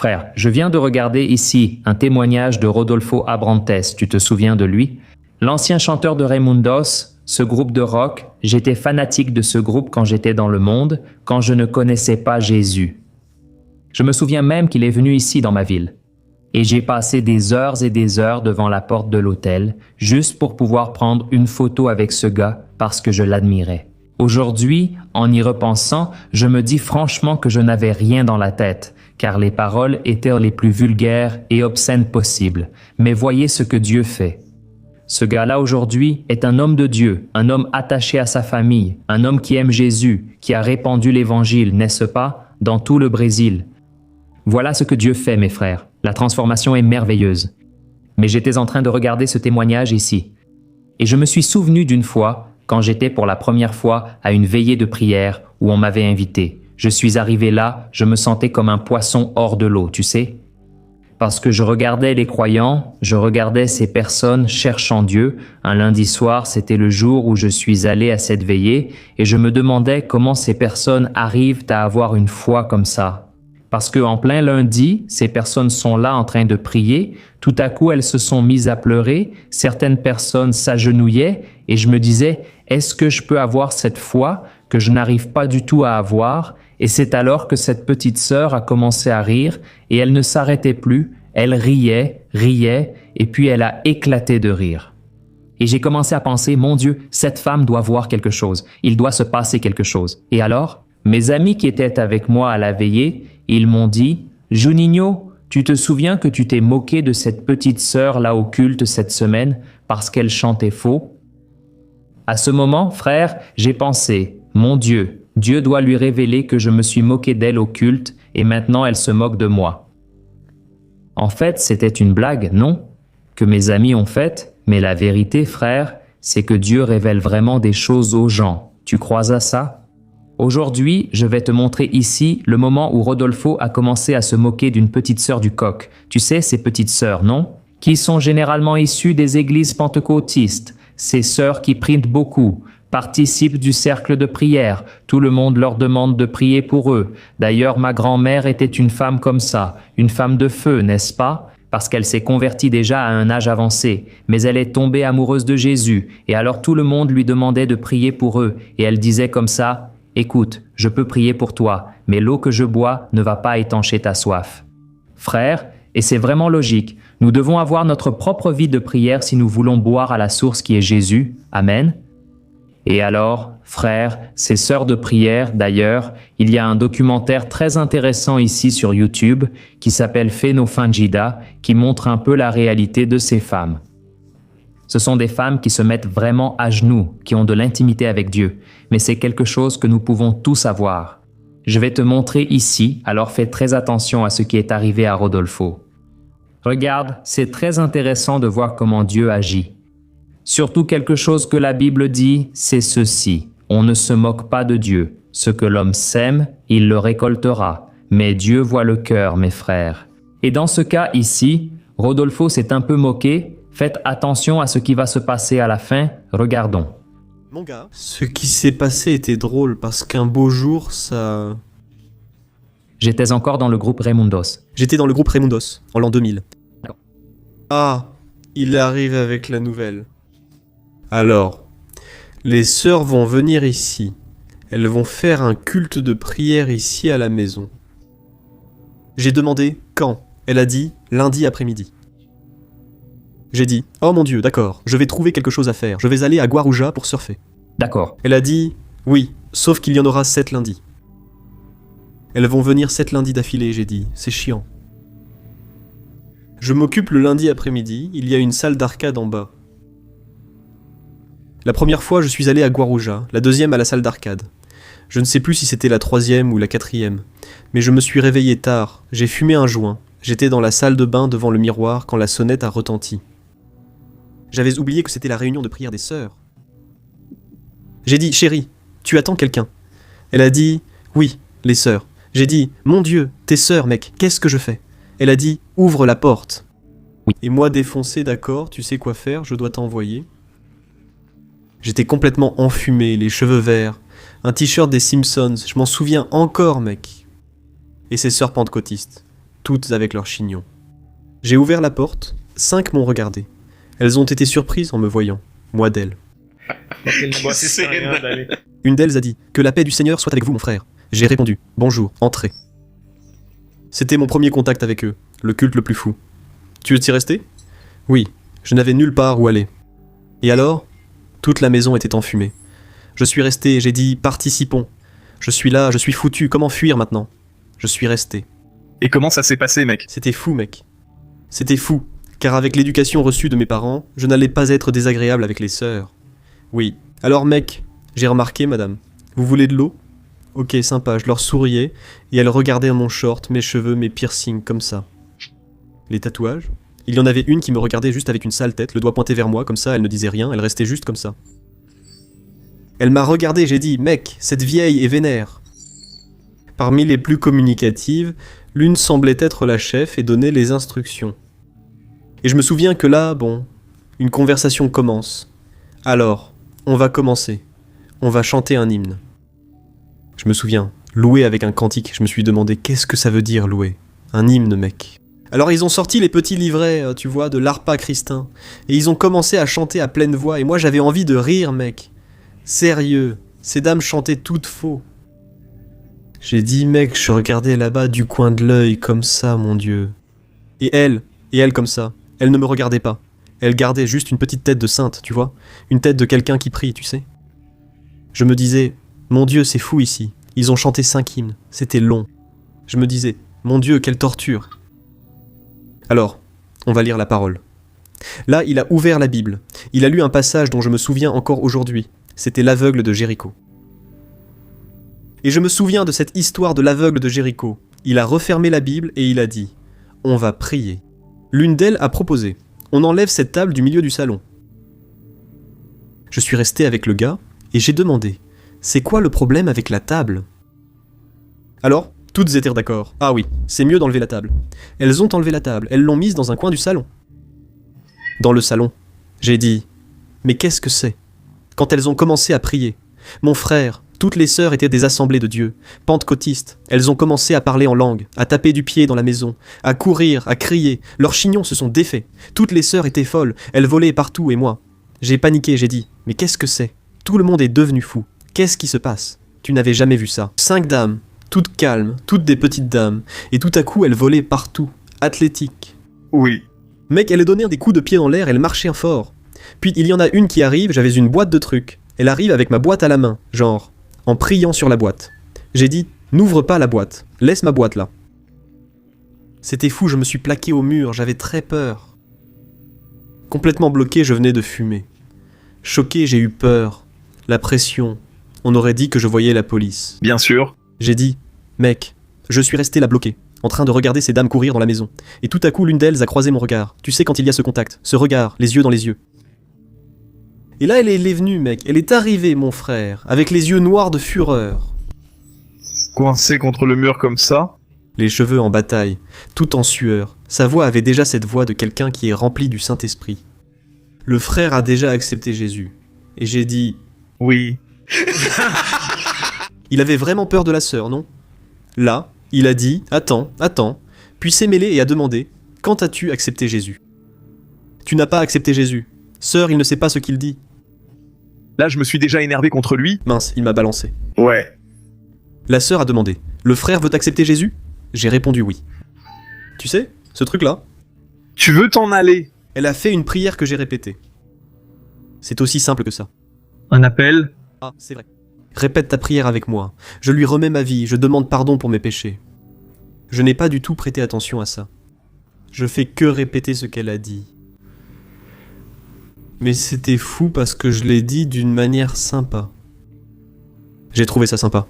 Frère, je viens de regarder ici un témoignage de Rodolfo Abrantes, tu te souviens de lui? L'ancien chanteur de Raimundos, ce groupe de rock, j'étais fanatique de ce groupe quand j'étais dans le monde, quand je ne connaissais pas Jésus. Je me souviens même qu'il est venu ici dans ma ville. Et j'ai passé des heures et des heures devant la porte de l'hôtel, juste pour pouvoir prendre une photo avec ce gars parce que je l'admirais. Aujourd'hui, en y repensant, je me dis franchement que je n'avais rien dans la tête, car les paroles étaient les plus vulgaires et obscènes possibles. Mais voyez ce que Dieu fait. Ce gars-là aujourd'hui est un homme de Dieu, un homme attaché à sa famille, un homme qui aime Jésus, qui a répandu l'Évangile, n'est-ce pas, dans tout le Brésil. Voilà ce que Dieu fait, mes frères. La transformation est merveilleuse. Mais j'étais en train de regarder ce témoignage ici. Et je me suis souvenu d'une fois, quand j'étais pour la première fois à une veillée de prière où on m'avait invité. Je suis arrivé là, je me sentais comme un poisson hors de l'eau, tu sais. Parce que je regardais les croyants, je regardais ces personnes cherchant Dieu. Un lundi soir, c'était le jour où je suis allé à cette veillée et je me demandais comment ces personnes arrivent à avoir une foi comme ça. Parce qu'en plein lundi, ces personnes sont là en train de prier, tout à coup elles se sont mises à pleurer, certaines personnes s'agenouillaient et je me disais, est-ce que je peux avoir cette foi que je n'arrive pas du tout à avoir? Et c'est alors que cette petite sœur a commencé à rire et elle ne s'arrêtait plus, elle riait, riait et puis elle a éclaté de rire. Et j'ai commencé à penser, mon Dieu, cette femme doit voir quelque chose, il doit se passer quelque chose. Et alors, mes amis qui étaient avec moi à la veillée, ils m'ont dit, « Juninho, tu te souviens que tu t'es moqué de cette petite sœur là au culte cette semaine parce qu'elle chantait faux ?» À ce moment, frère, j'ai pensé, « Mon Dieu, Dieu doit lui révéler que je me suis moqué d'elle au culte et maintenant elle se moque de moi. » En fait, c'était une blague, non? Que mes amis ont faite, mais la vérité, frère, c'est que Dieu révèle vraiment des choses aux gens. Tu crois à ça? Aujourd'hui, je vais te montrer ici le moment où Rodolfo a commencé à se moquer d'une petite sœur du coq. Tu sais, ces petites sœurs, non? Qui sont généralement issues des églises pentecôtistes. Ces sœurs qui prient beaucoup, participent du cercle de prière. Tout le monde leur demande de prier pour eux. D'ailleurs, ma grand-mère était une femme comme ça, une femme de feu, n'est-ce pas? Parce qu'elle s'est convertie déjà à un âge avancé, mais elle est tombée amoureuse de Jésus, et alors tout le monde lui demandait de prier pour eux, et elle disait comme ça, « Écoute, je peux prier pour toi, mais l'eau que je bois ne va pas étancher ta soif. » Frères, et c'est vraiment logique, nous devons avoir notre propre vie de prière si nous voulons boire à la source qui est Jésus. Amen. Et alors, frères, ces sœurs de prière, d'ailleurs, il y a un documentaire très intéressant ici sur YouTube qui s'appelle Fenofangida, qui montre un peu la réalité de ces femmes. Ce sont des femmes qui se mettent vraiment à genoux, qui ont de l'intimité avec Dieu, mais c'est quelque chose que nous pouvons tous avoir. Je vais te montrer ici, alors fais très attention à ce qui est arrivé à Rodolfo. Regarde, c'est très intéressant de voir comment Dieu agit. Surtout quelque chose que la Bible dit, c'est ceci. On ne se moque pas de Dieu. Ce que l'homme sème, il le récoltera. Mais Dieu voit le cœur, mes frères. Et dans ce cas ici, Rodolfo s'est un peu moqué. Faites attention à ce qui va se passer à la fin. Regardons. Mon gars, ce qui s'est passé était drôle parce qu'un beau jour, ça... J'étais encore dans le groupe Raimundos. J'étais dans le groupe Raimundos, en l'an 2000. D'accord. Ah, il arrive avec la nouvelle. Alors, les sœurs vont venir ici. Elles vont faire un culte de prière ici à la maison. J'ai demandé quand. Elle a dit lundi après-midi. J'ai dit « Oh mon Dieu, d'accord, je vais trouver quelque chose à faire. Je vais aller à Guarujá pour surfer. » D'accord. Elle a dit « Oui, sauf qu'il y en aura 7 lundis. » Elles vont venir 7 lundis d'affilée, j'ai dit. C'est chiant. Je m'occupe le lundi après-midi, il y a une salle d'arcade en bas. La première fois, je suis allé à Guarujá, la deuxième à la salle d'arcade. Je ne sais plus si c'était la troisième ou la quatrième, mais je me suis réveillé tard, j'ai fumé un joint, j'étais dans la salle de bain devant le miroir quand la sonnette a retenti. J'avais oublié que c'était la réunion de prière des sœurs. J'ai dit « Chérie, tu attends quelqu'un ?» Elle a dit « Oui, les sœurs. » J'ai dit « Mon Dieu, tes sœurs, mec, qu'est-ce que je fais ?» Elle a dit « Ouvre la porte. » Oui. Et moi défoncé, d'accord, tu sais quoi faire, je dois t'envoyer. J'étais complètement enfumé, les cheveux verts, un t-shirt des Simpsons, je m'en souviens encore, mec. Et ses sœurs pentecôtistes. toutes avec leurs chignons. J'ai ouvert la porte, 5 m'ont regardé. Elles ont été surprises en me voyant, moi d'elles. Une d'elles a dit « Que la paix du Seigneur soit avec vous, mon frère ». J'ai répondu « Bonjour, entrez ». C'était mon premier contact avec eux, le culte le plus fou. Tu es-y resté ? Oui, je n'avais nulle part où aller. Et alors ? Toute la maison était en fumée. Je suis resté et j'ai dit « Participons ». Je suis là, je suis foutu, comment fuir maintenant ? Je suis resté. Et comment ça s'est passé, mec ? C'était fou, mec. C'était fou, car avec l'éducation reçue de mes parents, je n'allais pas être désagréable avec les sœurs. Oui. Alors, mec, j'ai remarqué, madame. Vous voulez de l'eau ? Ok, sympa, je leur souriais, et elles regardaient mon short, mes cheveux, mes piercings, comme ça. Les tatouages ? Il y en avait une qui me regardait juste avec une sale tête, le doigt pointé vers moi, comme ça, elle ne disait rien, elle restait juste comme ça. Elle m'a regardé, j'ai dit « Mec, cette vieille est vénère ». Parmi les plus communicatives, l'une semblait être la chef et donnait les instructions. Et je me souviens que là, bon, une conversation commence. Alors, on va commencer. On va chanter un hymne. Je me souviens, louer avec un cantique, je me suis demandé qu'est-ce que ça veut dire louer ? Un hymne, mec. Alors ils ont sorti les petits livrets, tu vois, de l'ARPA Christin, et ils ont commencé à chanter à pleine voix, et moi j'avais envie de rire, mec. Sérieux, ces dames chantaient toutes faux. J'ai dit, mec, je regardais là-bas du coin de l'œil, comme ça, mon Dieu. Et elle comme ça, elle ne me regardait pas. Elle gardait juste une petite tête de sainte, tu vois, une tête de quelqu'un qui prie, tu sais. Je me disais, mon Dieu, c'est fou ici. Ils ont chanté 5 hymnes, c'était long. Je me disais, mon Dieu, quelle torture. Alors, on va lire la parole. Là, il a ouvert la Bible. Il a lu un passage dont je me souviens encore aujourd'hui. C'était l'aveugle de Jéricho. Et je me souviens de cette histoire de l'aveugle de Jéricho. Il a refermé la Bible et il a dit « On va prier ». L'une d'elles a proposé « On enlève cette table du milieu du salon ». Je suis resté avec le gars et j'ai demandé « C'est quoi le problème avec la table ?» Alors, toutes étaient d'accord. Ah oui, c'est mieux d'enlever la table. Elles ont enlevé la table, elles l'ont mise dans un coin du salon. Dans le salon, j'ai dit « Mais qu'est-ce que c'est ?» Quand elles ont commencé à prier, mon frère, toutes les sœurs étaient des assemblées de Dieu, pentecôtistes, elles ont commencé à parler en langue, à taper du pied dans la maison, à courir, à crier, leurs chignons se sont défaits, toutes les sœurs étaient folles, elles volaient partout et moi. J'ai paniqué, j'ai dit « Mais qu'est-ce que c'est ? Tout le monde est devenu fou, qu'est-ce qui se passe ? Tu n'avais jamais vu ça. 5 dames, toutes calmes, toutes des petites dames, et tout à coup elles volaient partout, athlétiques. Oui. Mec, elles donnaient des coups de pied dans l'air, elles marchaient fort. Puis il y en a une qui arrive, j'avais une boîte de trucs. Elle arrive avec ma boîte à la main, genre, en priant sur la boîte. J'ai dit, n'ouvre pas la boîte, laisse ma boîte là. C'était fou, je me suis plaqué au mur, j'avais très peur. Complètement bloqué, je venais de fumer. Choqué, j'ai eu peur. La pression. On aurait dit que je voyais la police. Bien sûr. J'ai dit, mec, je suis resté là bloqué, en train de regarder ces dames courir dans la maison. Et tout à coup, l'une d'elles a croisé mon regard. Tu sais quand il y a ce contact, ce regard, les yeux dans les yeux. Et là, elle est venue, mec. Elle est arrivée, mon frère, avec les yeux noirs de fureur. Coincé contre le mur comme ça. Les cheveux en bataille, tout en sueur. Sa voix avait déjà cette voix de quelqu'un qui est rempli du Saint-Esprit. Le frère a déjà accepté Jésus. Et j'ai dit... Oui. Il avait vraiment peur de la sœur, non ? Là, il a dit « Attends, attends », puis s'est mêlé et a demandé « Quand as-tu accepté Jésus ?» Tu n'as pas accepté Jésus. Sœur, il ne sait pas ce qu'il dit. Là, je me suis déjà énervé contre lui. Mince, il m'a balancé. Ouais. La sœur a demandé « Le frère veut accepter Jésus ?» J'ai répondu oui. Tu sais, ce truc-là, Tu veux t'en aller ? elle a fait une prière que j'ai répétée. C'est aussi simple que ça. Un appel ? Ah, c'est vrai. Répète ta prière avec moi. Je lui remets ma vie, je demande pardon pour mes péchés. Je n'ai pas du tout prêté attention à ça. Je fais que répéter ce qu'elle a dit. Mais c'était fou parce que je l'ai dit d'une manière sympa. J'ai trouvé ça sympa.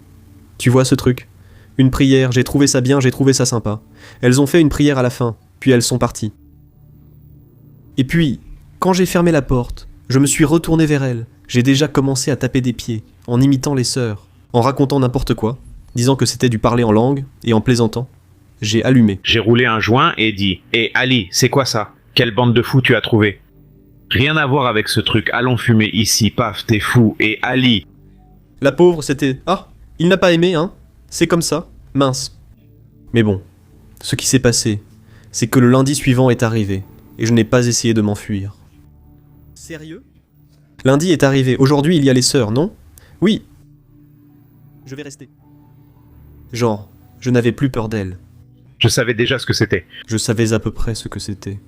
Tu vois ce truc ? Une prière, j'ai trouvé ça bien, j'ai trouvé ça sympa. Elles ont fait une prière à la fin, puis elles sont parties. Et puis, quand j'ai fermé la porte, je me suis retourné vers elles. J'ai déjà commencé à taper des pieds, en imitant les sœurs, en racontant n'importe quoi, disant que c'était du parler en langue, et en plaisantant. J'ai allumé. J'ai roulé un joint et dit « Hé Ali, c'est quoi ça ? Quelle bande de fous tu as trouvé ? Rien à voir avec ce truc, allons fumer ici, paf, t'es fou, et Ali !» La pauvre, c'était « Ah, il n'a pas aimé, hein ? C'est comme ça, mince. » Mais bon, Ce qui s'est passé, c'est que le lundi suivant est arrivé, et je n'ai pas essayé de m'enfuir. Sérieux? Lundi est arrivé, aujourd'hui il y a les sœurs, non? Oui. Je vais rester. Genre, je n'avais plus peur d'elles. Je savais déjà ce que c'était. Je savais à peu près ce que c'était.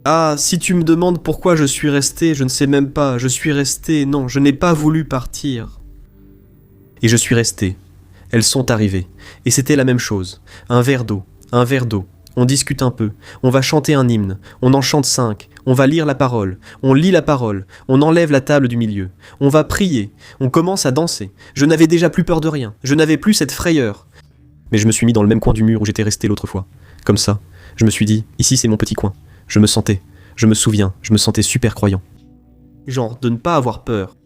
Ah, si tu me demandes pourquoi je suis resté, je ne sais même pas, je suis resté, non, je n'ai pas voulu partir. Et je suis resté. Elles sont arrivées, et c'était la même chose. Un verre d'eau, on discute un peu, on va chanter un hymne, on en chante 5, on va lire la parole, on lit la parole, on enlève la table du milieu, on va prier, on commence à danser. Je n'avais déjà plus peur de rien, je n'avais plus cette frayeur. Mais je me suis mis dans le même coin du mur où j'étais resté l'autre fois. Comme ça, je me suis dit, ici c'est mon petit coin. Je me sentais super croyant. Genre, de ne pas avoir peur.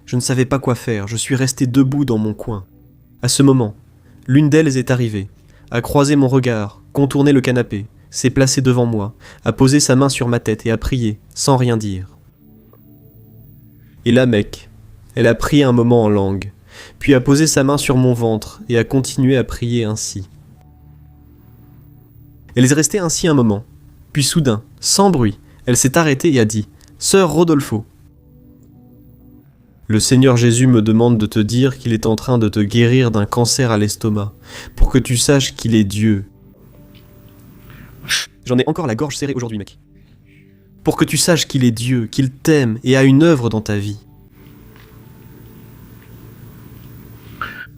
Je ne savais pas quoi faire, je suis resté debout dans mon coin. À ce moment, l'une d'elles est arrivée, a croisé mon regard, contourné le canapé, s'est placée devant moi, a posé sa main sur ma tête et a prié, sans rien dire. Et là, mec, elle a prié un moment en langue, puis a posé sa main sur mon ventre et a continué à prier ainsi. Elle est restée ainsi un moment, puis soudain, sans bruit, elle s'est arrêtée et a dit « Sœur Rodolfo ». Le Seigneur Jésus me demande de te dire qu'il est en train de te guérir d'un cancer à l'estomac, pour que tu saches qu'il est Dieu. J'en ai encore la gorge serrée aujourd'hui, mec. Pour que tu saches qu'il est Dieu, qu'il t'aime et a une œuvre dans ta vie.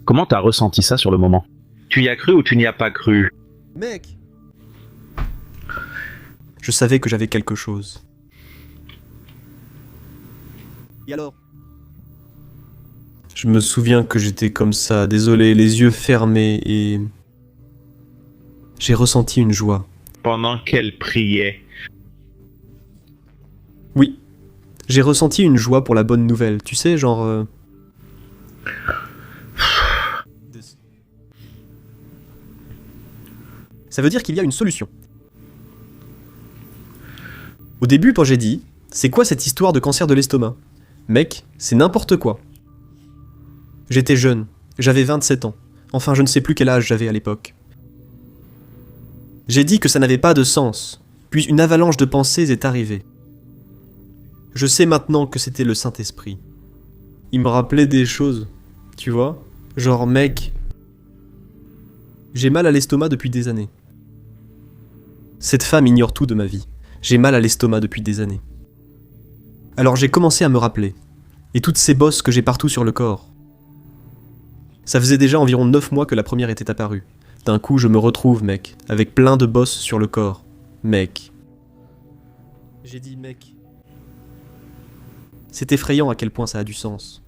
Comment t'as ressenti ça sur le moment? Tu y as cru ou tu n'y as pas cru? Mec! Je savais que j'avais quelque chose. Et alors? Je me souviens que j'étais comme ça, désolé, les yeux fermés et... J'ai ressenti une joie. Pendant qu'elle priait. Oui, j'ai ressenti une joie pour la bonne nouvelle, tu sais, genre... Ça veut dire qu'il y a une solution. Au début, quand j'ai dit, c'est quoi cette histoire de cancer de l'estomac? Mec, c'est n'importe quoi. J'étais jeune, j'avais 27 ans. Enfin, je ne sais plus quel âge j'avais à l'époque. J'ai dit que ça n'avait pas de sens, puis une avalanche de pensées est arrivée. Je sais maintenant que c'était le Saint-Esprit. Il me rappelait des choses, tu vois? Genre, mec, j'ai mal à l'estomac depuis des années. Cette femme ignore tout de ma vie. J'ai mal à l'estomac depuis des années. Alors j'ai commencé à me rappeler. Et toutes ces bosses que j'ai partout sur le corps. Ça faisait déjà environ 9 mois que la première était apparue. D'un coup, je me retrouve, mec, avec plein de bosses sur le corps. Mec. J'ai dit mec. C'est effrayant à quel point ça a du sens.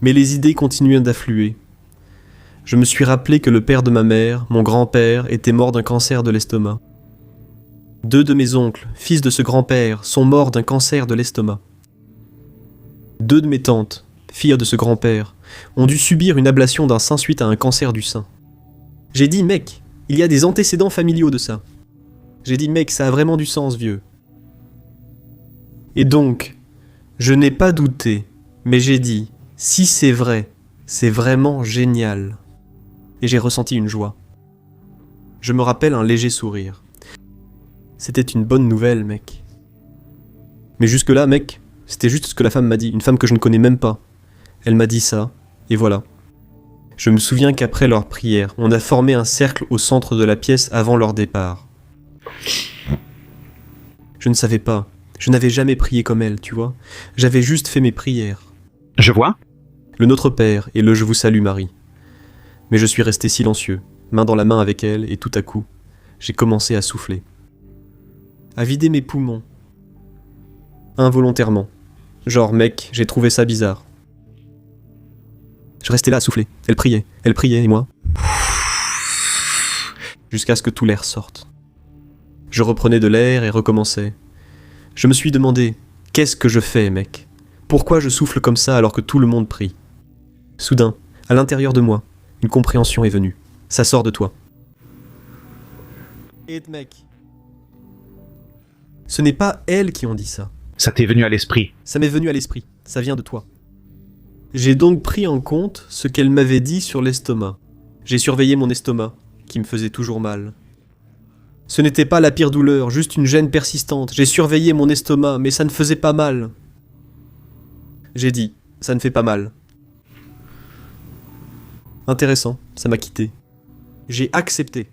Mais les idées continuaient d'affluer. Je me suis rappelé que le père de ma mère, mon grand-père, était mort d'un cancer de l'estomac. 2 de mes oncles, fils de ce grand-père, sont morts d'un cancer de l'estomac. 2 de mes tantes, filles de ce grand-père, ont dû subir une ablation d'un sein suite à un cancer du sein. J'ai dit, mec, il y a des antécédents familiaux de ça. J'ai dit, mec, ça a vraiment du sens, vieux. Et donc, je n'ai pas douté, mais j'ai dit, si c'est vrai, c'est vraiment génial. Et j'ai ressenti une joie. Je me rappelle un léger sourire. C'était une bonne nouvelle, mec. Mais jusque-là, mec, c'était juste ce que la femme m'a dit, une femme que je ne connais même pas. Elle m'a dit ça, et voilà. Je me souviens qu'après leur prière, on a formé un cercle au centre de la pièce avant leur départ. Je ne savais pas, je n'avais jamais prié comme elle, tu vois. J'avais juste fait mes prières. Je vois. Le Notre Père et le Je vous salue Marie. Mais je suis resté silencieux, main dans la main avec elle, et tout à coup, j'ai commencé à souffler. À vider mes poumons. Involontairement. Genre, mec, j'ai trouvé ça bizarre. Je restais là à souffler. Elle priait, et moi... Jusqu'à ce que tout l'air sorte. Je reprenais de l'air et recommençais. Je me suis demandé, qu'est-ce que je fais, mec? Pourquoi je souffle comme ça alors que tout le monde prie? Soudain, à l'intérieur de moi, une compréhension est venue. Ça sort de toi. Et mec. Ce n'est pas elles qui ont dit ça. Ça t'est venu à l'esprit. Ça m'est venu à l'esprit. Ça vient de toi. J'ai donc pris en compte ce qu'elle m'avait dit sur l'estomac. J'ai surveillé mon estomac. qui me faisait toujours mal. Ce n'était pas la pire douleur, juste une gêne persistante. J'ai surveillé mon estomac, mais ça ne faisait pas mal. J'ai dit, ça ne fait pas mal. Intéressant, ça m'a quitté. J'ai accepté.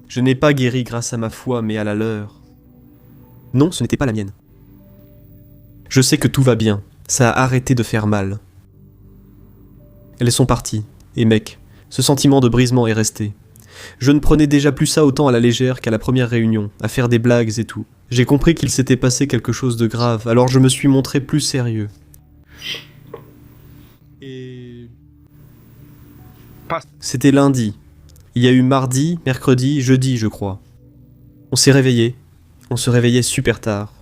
Je n'ai pas guéri grâce à ma foi, mais à la leur. Non, ce n'était pas la mienne. Je sais que tout va bien, ça a arrêté de faire mal. Elles sont parties, et mec, ce sentiment de brisement est resté. Je ne prenais déjà plus ça autant à la légère qu'à la première réunion, à faire des blagues et tout. J'ai compris qu'il s'était passé quelque chose de grave, alors je me suis montré plus sérieux. Et... C'était lundi. Il y a eu mardi, mercredi, jeudi, je crois. On s'est réveillé. On se réveillait super tard.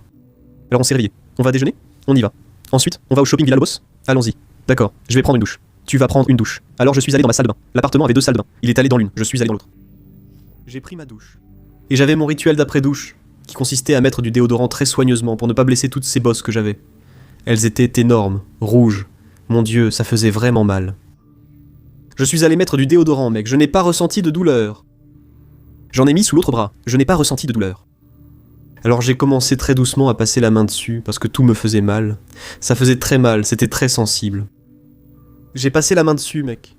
Alors on s'est réveillé. On va déjeuner ? On y va. Ensuite, on va au shopping Villa-Lobos ? Allons-y. D'accord, je vais prendre une douche. Tu vas prendre une douche. Alors je suis allé dans ma salle de bain. L'appartement avait 2 salles de bain. Il est allé dans l'une, je suis allé dans l'autre. J'ai pris ma douche. Et j'avais mon rituel d'après-douche, qui consistait à mettre du déodorant très soigneusement pour ne pas blesser toutes ces bosses que j'avais. Elles étaient énormes, rouges. Mon Dieu, ça faisait vraiment mal. Je suis allé mettre du déodorant, mec, je n'ai pas ressenti de douleur. J'en ai mis sous l'autre bras, je n'ai pas ressenti de douleur. Alors j'ai commencé très doucement à passer la main dessus, parce que tout me faisait mal. Ça faisait très mal, c'était très sensible. J'ai passé la main dessus, mec.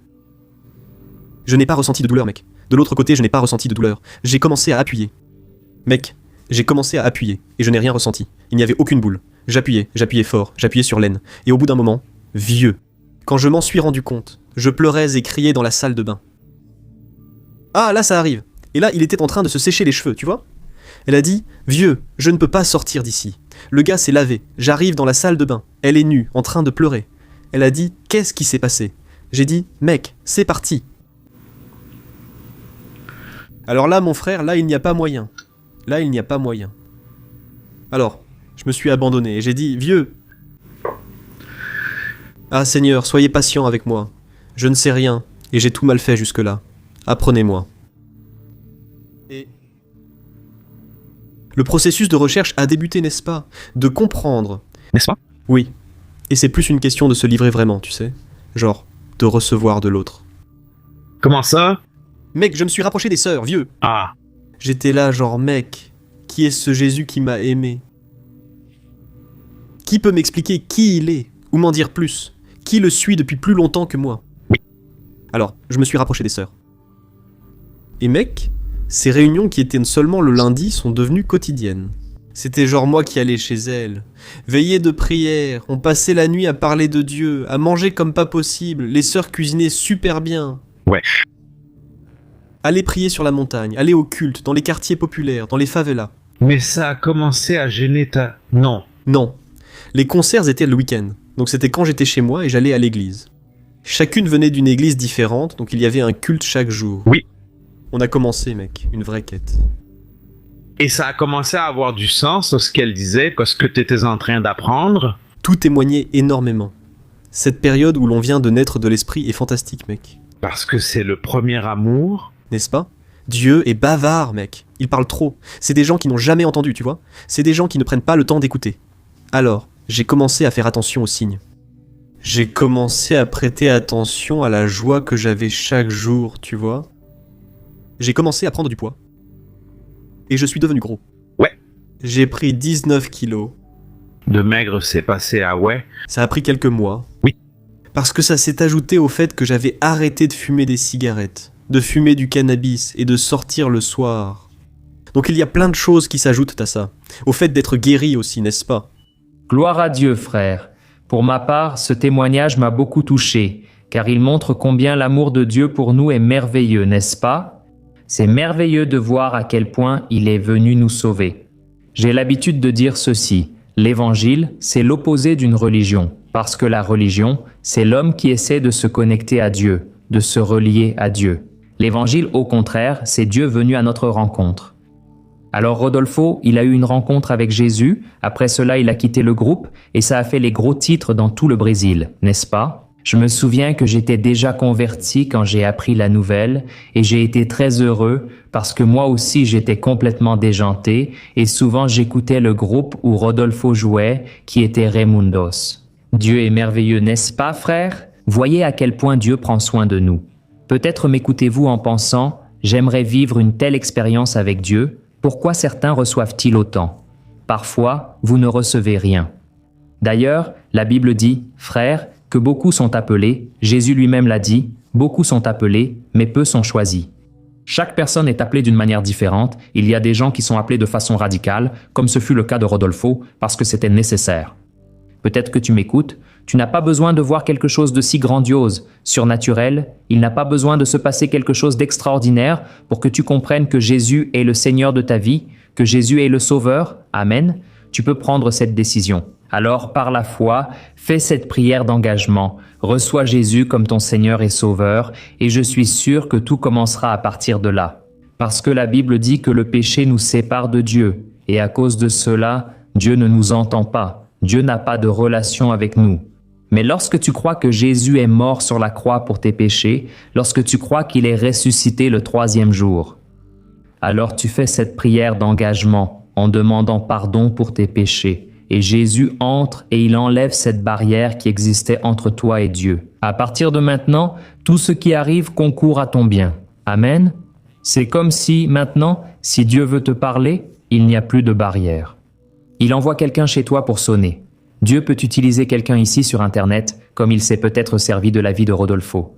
Je n'ai pas ressenti de douleur, mec. De l'autre côté, je n'ai pas ressenti de douleur. J'ai commencé à appuyer. Mec, j'ai commencé à appuyer, et je n'ai rien ressenti. Il n'y avait aucune boule. J'appuyais fort, j'appuyais sur l'aine. Et au bout d'un moment, vieux. Quand je m'en suis rendu compte, je pleurais et criais dans la salle de bain. Ah, là ça arrive. Et là, il était en train de se sécher les cheveux, tu vois ? Elle a dit, vieux, je ne peux pas sortir d'ici. Le gars s'est lavé, j'arrive dans la salle de bain. Elle est nue, en train de pleurer. Elle a dit, qu'est-ce qui s'est passé ? J'ai dit, mec, c'est parti. Alors là, mon frère, là, il n'y a pas moyen. Là, il n'y a pas moyen. Alors, je me suis abandonné et j'ai dit, vieux. Ah Seigneur, soyez patient avec moi. Je ne sais rien, et j'ai tout mal fait jusque-là. Apprenez-moi. Et... Le processus de recherche a débuté, n'est-ce pas ? De comprendre. N'est-ce pas ? Oui. Et c'est plus une question de se livrer vraiment, tu sais. Genre, de recevoir de l'autre. Comment ça ? Mec, je me suis rapproché des sœurs, vieux. Ah, J'étais là, genre, mec, qui est ce Jésus qui m'a aimé ? Qui peut m'expliquer qui il est ? Ou m'en dire plus ? Qui le suit depuis plus longtemps que moi ? Oui. Alors, je me suis rapproché des sœurs. Et mec, ces réunions qui étaient seulement le lundi sont devenues quotidiennes. C'était genre moi qui allais chez elles. Veillée de prière, on passait la nuit à parler de Dieu, à manger comme pas possible, les sœurs cuisinaient super bien. Ouais. Aller prier sur la montagne, aller au culte, dans les quartiers populaires, dans les favelas. mais ça a commencé à gêner ta... Non. Non. Les concerts étaient le week-end, donc c'était quand j'étais chez moi et j'allais à l'église. Chacune venait d'une église différente, donc il y avait un culte chaque jour. Oui. On a commencé, mec, une vraie quête. Et ça a commencé à avoir du sens, ce qu'elle disait, ce que tu étais en train d'apprendre. Tout témoignait énormément. Cette période où l'on vient de naître de l'esprit est fantastique, mec. Parce que c'est le premier amour. N'est-ce pas ? Dieu est bavard, mec. Il parle trop. C'est des gens qui n'ont jamais entendu, tu vois ? C'est des gens qui ne prennent pas le temps d'écouter. Alors, j'ai commencé à faire attention aux signes. J'ai commencé à prêter attention à la joie que j'avais chaque jour, tu vois ? J'ai commencé à prendre du poids. Et je suis devenu gros. Ouais. J'ai pris 19 kilos. De maigre, c'est passé à ouais. Ça a pris quelques mois. Oui. Parce que ça s'est ajouté au fait que j'avais arrêté de fumer des cigarettes, de fumer du cannabis et de sortir le soir. Donc il y a plein de choses qui s'ajoutent à ça. Au fait d'être guéri aussi, n'est-ce pas ? Gloire à Dieu, frère. Pour ma part, ce témoignage m'a beaucoup touché, car il montre combien l'amour de Dieu pour nous est merveilleux, n'est-ce pas ? C'est merveilleux de voir à quel point il est venu nous sauver. J'ai l'habitude de dire ceci, l'Évangile, c'est l'opposé d'une religion, parce que la religion, c'est l'homme qui essaie de se connecter à Dieu, de se relier à Dieu. L'Évangile, au contraire, c'est Dieu venu à notre rencontre. Alors Rodolfo, il a eu une rencontre avec Jésus, après cela il a quitté le groupe, et ça a fait les gros titres dans tout le Brésil, n'est-ce pas ? Je me souviens que j'étais déjà converti quand j'ai appris la nouvelle et j'ai été très heureux parce que moi aussi j'étais complètement déjanté et souvent j'écoutais le groupe où Rodolfo jouait qui était Raimundos. Dieu est merveilleux, n'est-ce pas, frère ? Voyez à quel point Dieu prend soin de nous. Peut-être m'écoutez-vous en pensant « J'aimerais vivre une telle expérience avec Dieu, pourquoi certains reçoivent-ils autant ?» Parfois, vous ne recevez rien. D'ailleurs, la Bible dit « Frères, que beaucoup sont appelés, Jésus lui-même l'a dit, beaucoup sont appelés, mais peu sont choisis. » Chaque personne est appelée d'une manière différente. Il y a des gens qui sont appelés de façon radicale, comme ce fut le cas de Rodolfo, parce que c'était nécessaire. Peut-être que tu m'écoutes, tu n'as pas besoin de voir quelque chose de si grandiose, surnaturel, il n'a pas besoin de se passer quelque chose d'extraordinaire pour que tu comprennes que Jésus est le Seigneur de ta vie, que Jésus est le Sauveur. Amen. Tu peux prendre cette décision. Alors, par la foi, fais cette prière d'engagement, reçois Jésus comme ton Seigneur et Sauveur, et je suis sûr que tout commencera à partir de là. Parce que la Bible dit que le péché nous sépare de Dieu, et à cause de cela, Dieu ne nous entend pas. Dieu n'a pas de relation avec nous. Mais lorsque tu crois que Jésus est mort sur la croix pour tes péchés, lorsque tu crois qu'il est ressuscité le 3e jour, alors tu fais cette prière d'engagement en demandant pardon pour tes péchés. Et Jésus entre et il enlève cette barrière qui existait entre toi et Dieu. À partir de maintenant, tout ce qui arrive concourt à ton bien. Amen. C'est comme si, maintenant, si Dieu veut te parler, il n'y a plus de barrière. Il envoie quelqu'un chez toi pour sonner. Dieu peut utiliser quelqu'un ici sur Internet, comme il s'est peut-être servi de la vie de Rodolfo.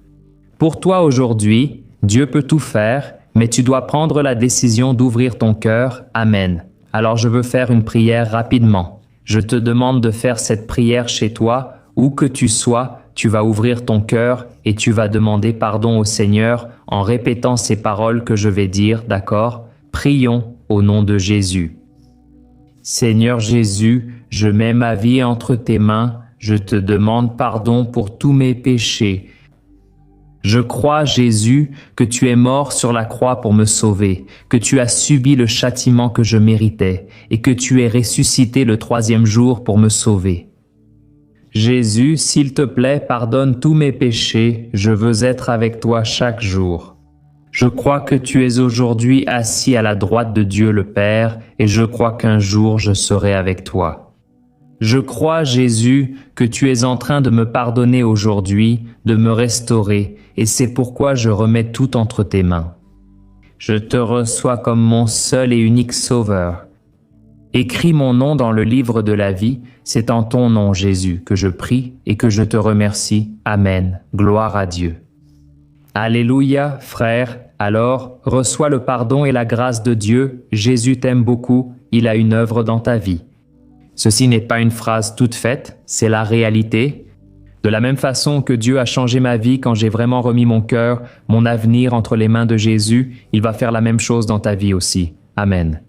Pour toi aujourd'hui, Dieu peut tout faire, mais tu dois prendre la décision d'ouvrir ton cœur. Amen. Alors je veux faire une prière rapidement. Je te demande de faire cette prière chez toi, où que tu sois, tu vas ouvrir ton cœur et tu vas demander pardon au Seigneur en répétant ces paroles que je vais dire, d'accord? Prions au nom de Jésus. Seigneur Jésus, je mets ma vie entre tes mains, je te demande pardon pour tous mes péchés. Je crois, Jésus, que tu es mort sur la croix pour me sauver, que tu as subi le châtiment que je méritais et que tu es ressuscité le 3e jour pour me sauver. Jésus, s'il te plaît, pardonne tous mes péchés, je veux être avec toi chaque jour. Je crois que tu es aujourd'hui assis à la droite de Dieu le Père et je crois qu'un jour je serai avec toi. Je crois, Jésus, que tu es en train de me pardonner aujourd'hui, de me restaurer, et c'est pourquoi je remets tout entre tes mains. Je te reçois comme mon seul et unique Sauveur. Écris mon nom dans le livre de la vie, c'est en ton nom, Jésus, que je prie et que je te remercie. Amen. Gloire à Dieu. Alléluia, frère. Alors, reçois le pardon et la grâce de Dieu. Jésus t'aime beaucoup, il a une œuvre dans ta vie. Ceci n'est pas une phrase toute faite, c'est la réalité. De la même façon que Dieu a changé ma vie quand j'ai vraiment remis mon cœur, mon avenir entre les mains de Jésus, il va faire la même chose dans ta vie aussi. Amen.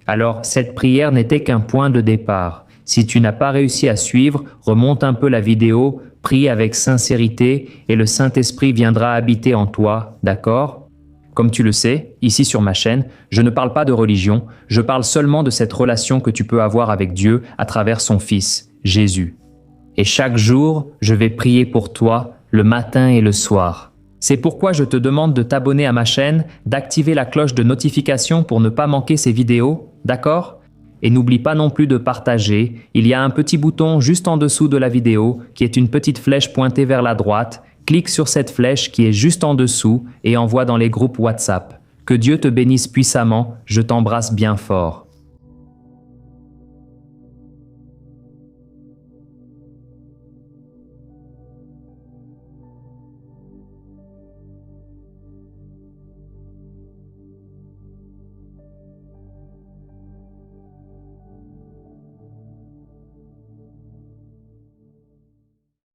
Alors, cette prière n'était qu'un point de départ. Si tu n'as pas réussi à suivre, remonte un peu la vidéo, prie avec sincérité et le Saint-Esprit viendra habiter en toi, d'accord ? Comme tu le sais, ici sur ma chaîne, je ne parle pas de religion, je parle seulement de cette relation que tu peux avoir avec Dieu à travers son Fils, Jésus. Et chaque jour, je vais prier pour toi, le matin et le soir. C'est pourquoi je te demande de t'abonner à ma chaîne, d'activer la cloche de notification pour ne pas manquer ces vidéos, d'accord ? Et n'oublie pas non plus de partager, il y a un petit bouton juste en dessous de la vidéo qui est une petite flèche pointée vers la droite. Clique sur cette flèche qui est juste en dessous et envoie dans les groupes WhatsApp. Que Dieu te bénisse puissamment, je t'embrasse bien fort.